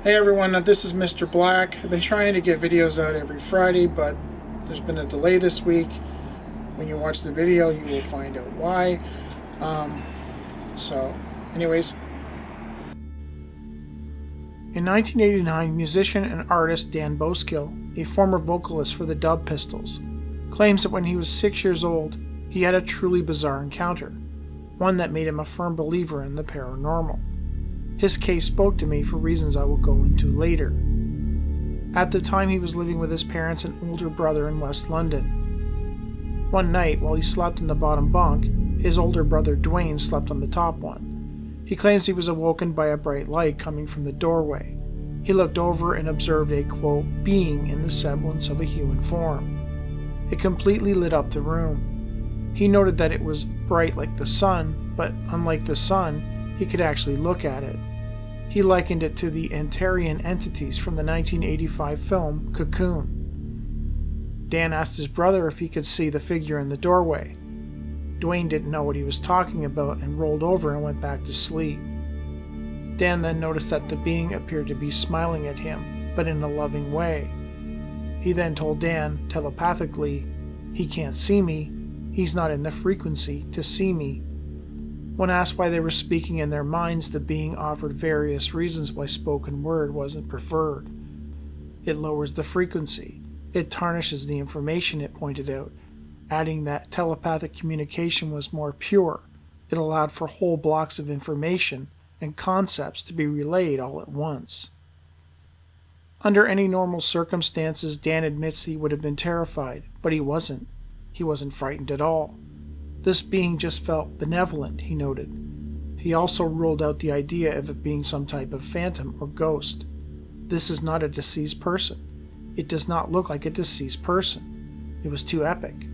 Hey everyone, this is Mr. Black. I've been trying to get videos out every Friday, but there's been a delay this week. When you watch the video, you will find out why. Anyways. In 1989, musician and artist Dan Boskill, a former vocalist for the Dub Pistols, claims that when he was 6 years old, he had a truly bizarre encounter, one that made him a firm believer in the paranormal. His case spoke to me for reasons I will go into later. At the time, he was living with his parents and older brother in West London. One night, while he slept in the bottom bunk, his older brother Dwayne slept on the top one. He claims he was awoken by a bright light coming from the doorway. He looked over and observed a, quote, being in the semblance of a human form. It completely lit up the room. He noted that it was bright like the sun, but unlike the sun, he could actually look at it. He likened it to the Antarian entities from the 1985 film Cocoon. Dan asked his brother if he could see the figure in the doorway. Dwayne didn't know what he was talking about and rolled over and went back to sleep. Dan then noticed that the being appeared to be smiling at him, but in a loving way. He then told Dan, telepathically, "He can't see me. He's not in the frequency to see me." When asked why they were speaking in their minds, the being offered various reasons why spoken word wasn't preferred. It lowers the frequency. It tarnishes the information, it pointed out, adding that telepathic communication was more pure. It allowed for whole blocks of information and concepts to be relayed all at once. Under any normal circumstances, Dan admits he would have been terrified, but he wasn't. He wasn't frightened at all. This being just felt benevolent, he noted. He also ruled out the idea of it being some type of phantom or ghost. This is not a deceased person. It does not look like a deceased person. It was too epic.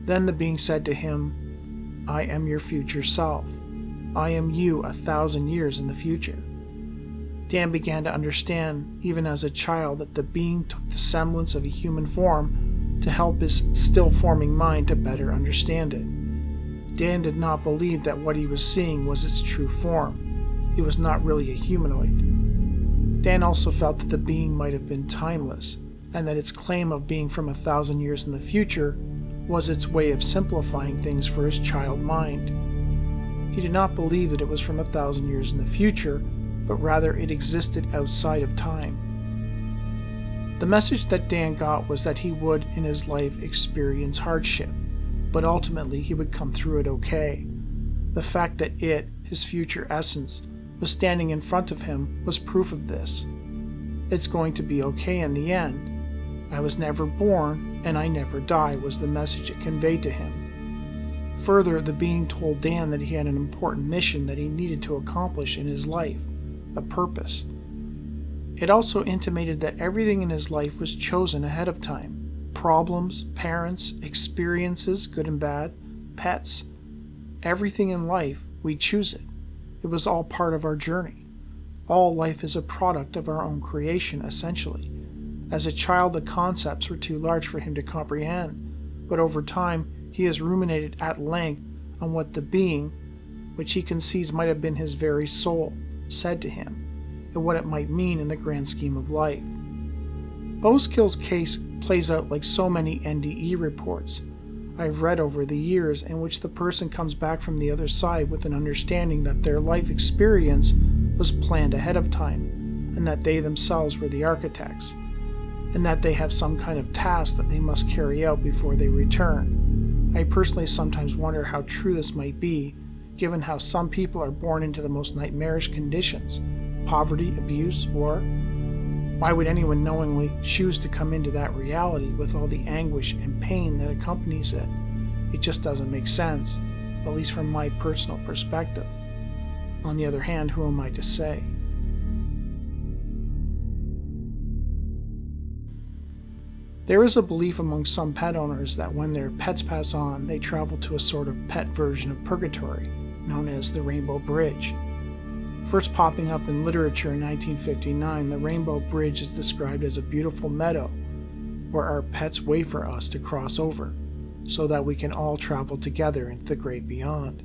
Then the being said to him, "I am your future self. I am you 1,000 years in the future." Dan began to understand, even as a child, that the being took the semblance of a human form to help his still-forming mind to better understand it. Dan did not believe that what he was seeing was its true form. It was not really a humanoid. Dan also felt that the being might have been timeless, and that its claim of being from 1,000 years in the future was its way of simplifying things for his child mind. He did not believe that it was from 1,000 years in the future, but rather it existed outside of time. The message that Dan got was that he would, in his life, experience hardship, but ultimately he would come through it okay. The fact that it, his future essence, was standing in front of him was proof of this. It's going to be okay in the end. I was never born, and I never die, was the message it conveyed to him. Further, the being told Dan that he had an important mission that he needed to accomplish in his life, a purpose. It also intimated that everything in his life was chosen ahead of time. Problems, parents, experiences, good and bad, pets. Everything in life, we choose it. It was all part of our journey. All life is a product of our own creation, essentially. As a child, the concepts were too large for him to comprehend, but over time, he has ruminated at length on what the being, which he conceives might have been his very soul, said to him, and what it might mean in the grand scheme of life. Boskill's case plays out like so many NDE reports I've read over the years, in which the person comes back from the other side with an understanding that their life experience was planned ahead of time, and that they themselves were the architects, and that they have some kind of task that they must carry out before they return. I personally sometimes wonder how true this might be, given how some people are born into the most nightmarish conditions, poverty, abuse, war. Why would anyone knowingly choose to come into that reality with all the anguish and pain that accompanies it? It just doesn't make sense, at least from my personal perspective. On the other hand, who am I to say? There is a belief among some pet owners that when their pets pass on, they travel to a sort of pet version of purgatory, known as the Rainbow Bridge. First popping up in literature in 1959, the Rainbow Bridge is described as a beautiful meadow where our pets wait for us to cross over, so that we can all travel together into the great beyond.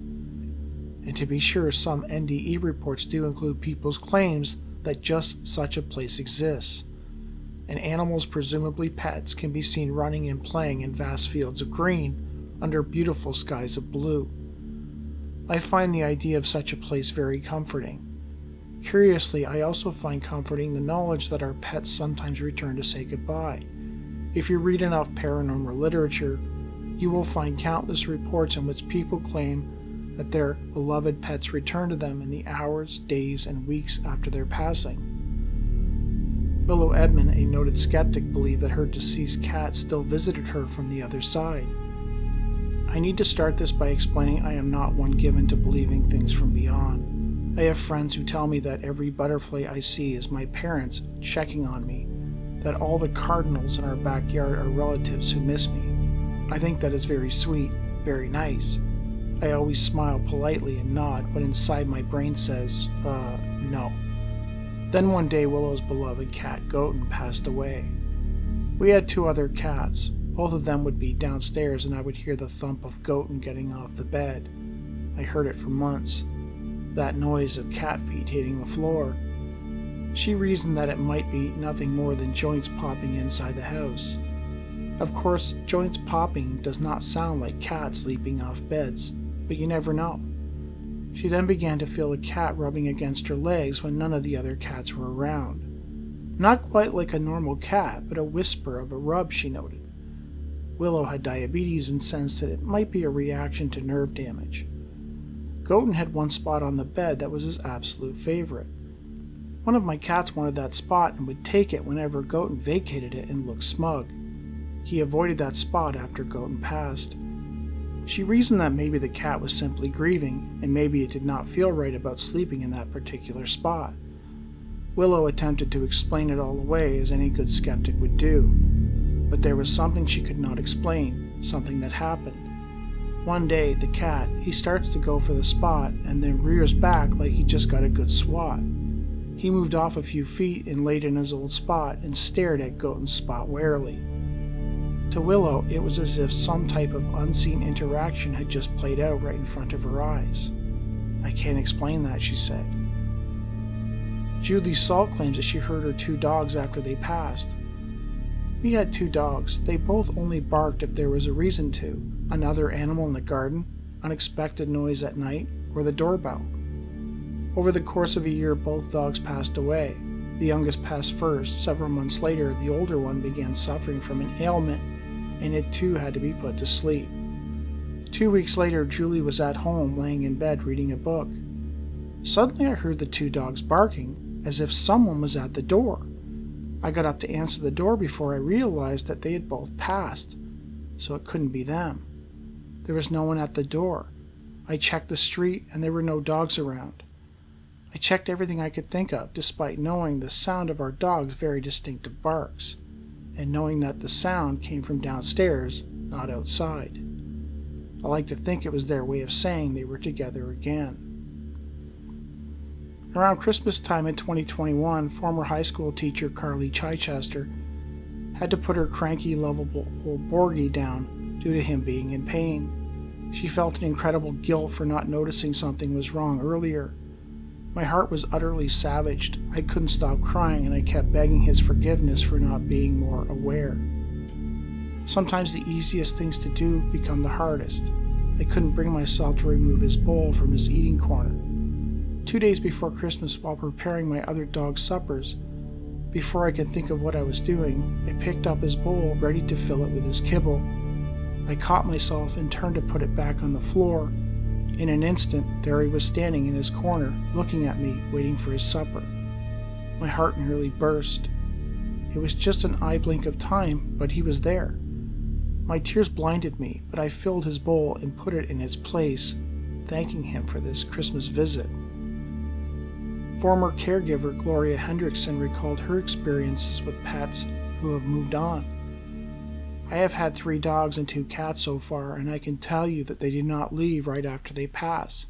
And to be sure, some NDE reports do include people's claims that just such a place exists, and animals, presumably pets, can be seen running and playing in vast fields of green under beautiful skies of blue. I find the idea of such a place very comforting. Curiously, I also find comforting the knowledge that our pets sometimes return to say goodbye. If you read enough paranormal literature, you will find countless reports in which people claim that their beloved pets return to them in the hours, days, and weeks after their passing. Willow Edmond, a noted skeptic, believed that her deceased cat still visited her from the other side. I need to start this by explaining I am not one given to believing things from beyond. I have friends who tell me that every butterfly I see is my parents checking on me, that all the cardinals in our backyard are relatives who miss me. I think that is very sweet, very nice. I always smile politely and nod when inside my brain says, no. Then one day Willow's beloved cat Goten passed away. We had 2 other cats. Both of them would be downstairs and I would hear the thump of Goten getting off the bed. I heard it for months. That noise of cat feet hitting the floor. She reasoned that it might be nothing more than joints popping inside the house. Of course, joints popping does not sound like cats leaping off beds, but you never know. She then began to feel a cat rubbing against her legs when none of the other cats were around. Not quite like a normal cat, but a whisper of a rub, she noted. Willow had diabetes and sensed that it might be a reaction to nerve damage. Goten had one spot on the bed that was his absolute favorite. One of my cats wanted that spot and would take it whenever Goten vacated it and looked smug. He avoided that spot after Goten passed. She reasoned that maybe the cat was simply grieving, and maybe it did not feel right about sleeping in that particular spot. Willow attempted to explain it all away, as any good skeptic would do. But there was something she could not explain, something that happened. One day, the cat, he starts to go for the spot, and then rears back like he just got a good swat. He moved off a few feet and laid in his old spot and stared at Goten's spot warily. To Willow, it was as if some type of unseen interaction had just played out right in front of her eyes. I can't explain that, she said. Julie Salt claims that she heard her 2 dogs after they passed. We had 2 dogs. They both only barked if there was a reason to. Another animal in the garden, unexpected noise at night, or the doorbell. Over the course of a year, both dogs passed away. The youngest passed first. Several months later, the older one began suffering from an ailment, and it too had to be put to sleep. 2 weeks later, Julie was at home, laying in bed reading a book. Suddenly I heard the 2 dogs barking, as if someone was at the door. I got up to answer the door before I realized that they had both passed, so it couldn't be them. There was no one at the door. I checked the street, and there were no dogs around. I checked everything I could think of, despite knowing the sound of our dog's very distinctive barks, and knowing that the sound came from downstairs, not outside. I like to think it was their way of saying they were together again. Around Christmas time in 2021, former high school teacher Carly Chichester had to put her cranky, lovable old Borgie down due to him being in pain. She felt an incredible guilt for not noticing something was wrong earlier. My heart was utterly savaged. I couldn't stop crying, and I kept begging his forgiveness for not being more aware. Sometimes the easiest things to do become the hardest. I couldn't bring myself to remove his bowl from his eating corner. 2 days before Christmas, while preparing my other dog's suppers, before I could think of what I was doing, I picked up his bowl, ready to fill it with his kibble. I caught myself and turned to put it back on the floor. In an instant, there he was standing in his corner, looking at me, waiting for his supper. My heart nearly burst. It was just an eye blink of time, but he was there. My tears blinded me, but I filled his bowl and put it in its place, thanking him for this Christmas visit. Former caregiver Gloria Hendrickson recalled her experiences with pets who have moved on. I have had 3 dogs and 2 cats so far, and I can tell you that they do not leave right after they pass.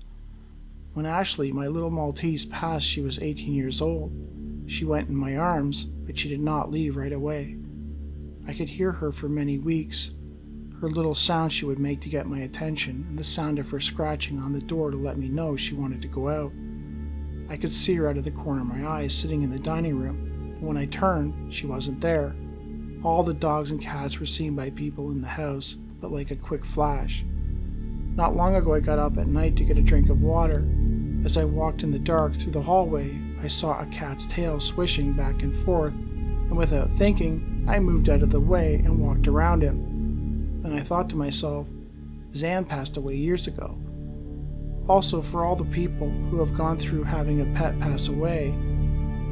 When Ashley, my little Maltese, passed, she was 18 years old. She went in my arms, but she did not leave right away. I could hear her for many weeks, her little sound she would make to get my attention, and the sound of her scratching on the door to let me know she wanted to go out. I could see her out of the corner of my eye sitting in the dining room, but when I turned, she wasn't there. All the dogs and cats were seen by people in the house, but like a quick flash. Not long ago I got up at night to get a drink of water. As I walked in the dark through the hallway, I saw a cat's tail swishing back and forth, and without thinking, I moved out of the way and walked around him. Then I thought to myself, Zan passed away years ago. Also, for all the people who have gone through having a pet pass away,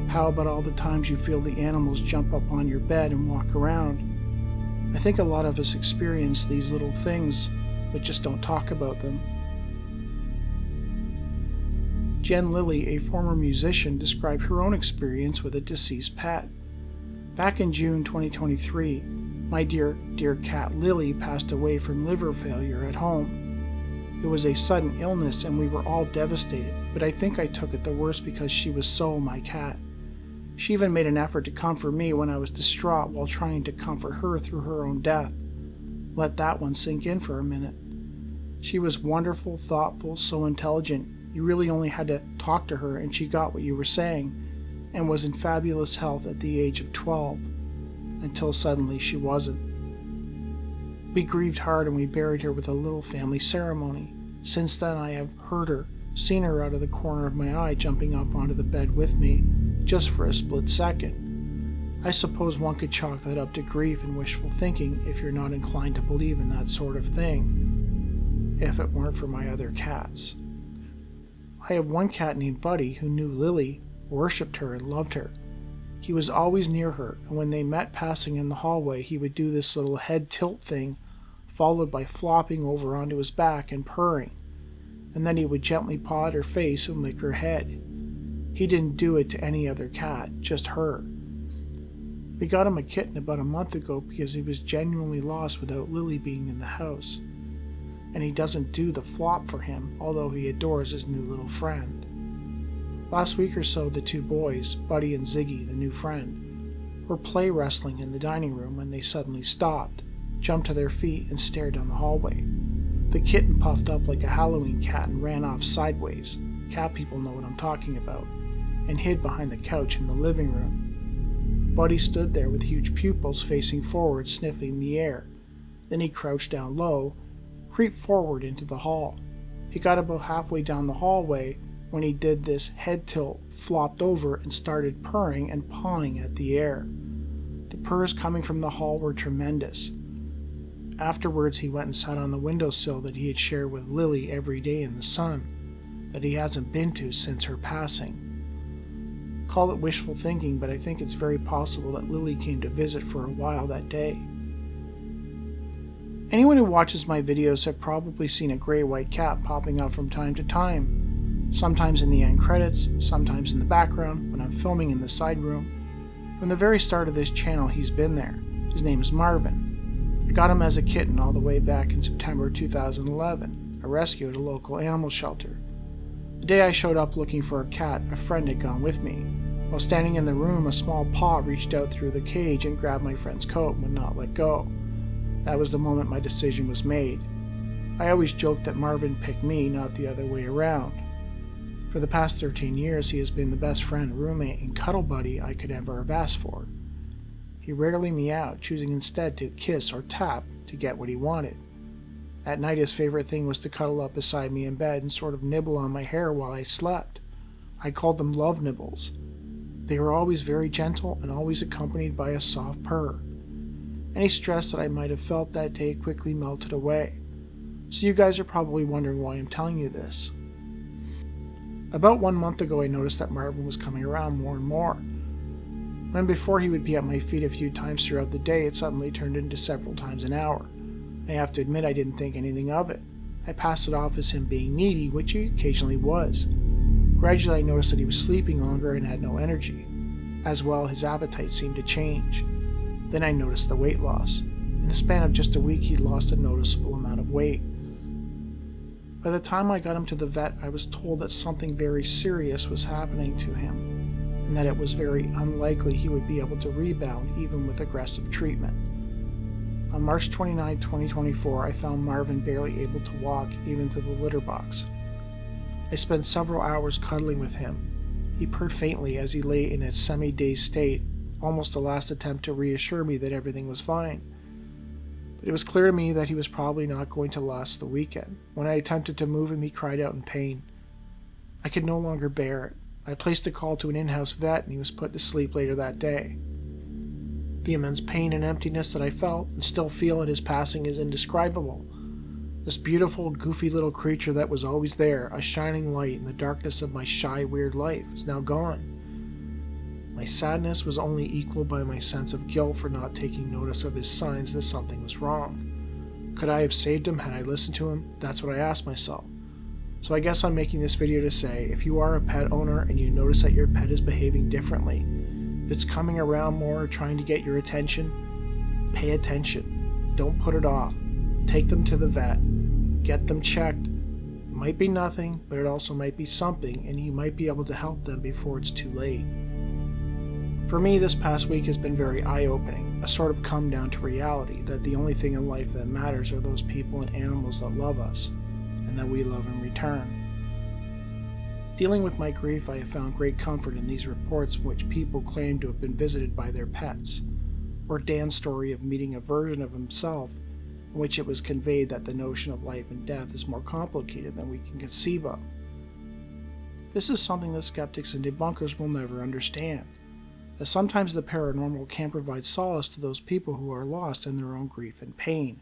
how about all the times you feel the animals jump up on your bed and walk around? I think a lot of us experience these little things, but just don't talk about them. Jen Lilly, a former musician, described her own experience with a deceased pet. Back in June 2023, my dear cat Lily passed away from liver failure at home. It was a sudden illness and we were all devastated, but I think I took it the worst because she was so my cat. She even made an effort to comfort me when I was distraught while trying to comfort her through her own death. Let that one sink in for a minute. She was wonderful, thoughtful, so intelligent. You really only had to talk to her and she got what you were saying, and was in fabulous health at the age of 12, until suddenly she wasn't. We grieved hard and we buried her with a little family ceremony. Since then I have heard her, seen her out of the corner of my eye jumping up onto the bed with me, just for a split second. I suppose one could chalk that up to grief and wishful thinking if you're not inclined to believe in that sort of thing, if it weren't for my other cats. I have one cat named Buddy who knew Lily, worshipped her and loved her. He was always near her, and when they met passing in the hallway, he would do this little head tilt thing, followed by flopping over onto his back and purring, and then he would gently paw at her face and lick her head. He didn't do it to any other cat, just her. We got him a kitten about a month ago because he was genuinely lost without Lily being in the house, and he doesn't do the flop for him, although he adores his new little friend. Last week or so, the two boys, Buddy and Ziggy, the new friend, were play wrestling in the dining room when they suddenly stopped, jumped to their feet, and stared down the hallway. The kitten puffed up like a Halloween cat and ran off sideways. Cat people know what I'm talking about, and hid behind the couch in the living room. Buddy stood there with huge pupils facing forward, sniffing the air. Then he crouched down low, creeped forward into the hall. He got about halfway down the hallway when he did this head tilt, flopped over, and started purring and pawing at the air. The purrs coming from the hall were tremendous. Afterwards, he went and sat on the windowsill that he had shared with Lily every day in the sun, that he hasn't been to since her passing. Call it wishful thinking, but I think it's very possible that Lily came to visit for a while that day. Anyone who watches my videos have probably seen a gray-white cat popping up from time to time. Sometimes in the end credits, sometimes in the background when I'm filming in the side room. From the very start of this channel, he's been there. His name is Marvin. I got him as a kitten all the way back in September 2011, a rescue at a local animal shelter. The day I showed up looking for a cat, a friend had gone with me. While standing in the room, a small paw reached out through the cage and grabbed my friend's coat and would not let go. That was the moment my decision was made. I always joked that Marvin picked me, not the other way around. For the past 13 years, he has been the best friend, roommate, and cuddle buddy I could ever have asked for. He rarely meowed, choosing instead to kiss or tap to get what he wanted. At night, his favorite thing was to cuddle up beside me in bed and sort of nibble on my hair while I slept. I called them love nibbles. They were always very gentle and always accompanied by a soft purr. Any stress that I might have felt that day quickly melted away. So you guys are probably wondering why I'm telling you this. About 1 month ago, I noticed that Marvin was coming around more and more. When before he would be at my feet a few times throughout the day, it suddenly turned into several times an hour. I have to admit I didn't think anything of it. I passed it off as him being needy, which he occasionally was. Gradually I noticed that he was sleeping longer and had no energy. As well, his appetite seemed to change. Then I noticed the weight loss. In the span of just a week, he'd lost a noticeable amount of weight. By the time I got him to the vet, I was told that something very serious was happening to him, and that it was very unlikely he would be able to rebound even with aggressive treatment. On March 29, 2024, I found Marvin barely able to walk even to the litter box. I spent several hours cuddling with him. He purred faintly as he lay in a semi-dazed state, almost a last attempt to reassure me that everything was fine. But it was clear to me that he was probably not going to last the weekend. When I attempted to move him, he cried out in pain. I could no longer bear it. I placed a call to an in-house vet and he was put to sleep later that day. The immense pain and emptiness that I felt and still feel at his passing is indescribable. This beautiful, goofy little creature that was always there, a shining light in the darkness of my shy, weird life, is now gone. My sadness was only equaled by my sense of guilt for not taking notice of his signs that something was wrong. Could I have saved him had I listened to him? That's what I asked myself. So I guess I'm making this video to say, if you are a pet owner and you notice that your pet is behaving differently, if it's coming around more or trying to get your attention, pay attention. Don't put it off. Take them to the vet. Get them checked. It might be nothing, but it also might be something, and you might be able to help them before it's too late. For me, this past week has been very eye-opening, a sort of come down to reality that the only thing in life that matters are those people and animals that love us, and that we love in return. Dealing with my grief, I have found great comfort in these reports in which people claim to have been visited by their pets, or Dan's story of meeting a version of himself in which it was conveyed that the notion of life and death is more complicated than we can conceive of. This is something that skeptics and debunkers will never understand, as sometimes the paranormal can provide solace to those people who are lost in their own grief and pain,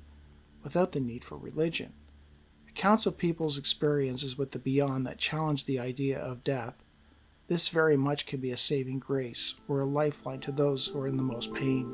without the need for religion. Accounts of people's experiences with the beyond that challenge the idea of death, this very much can be a saving grace or a lifeline to those who are in the most pain.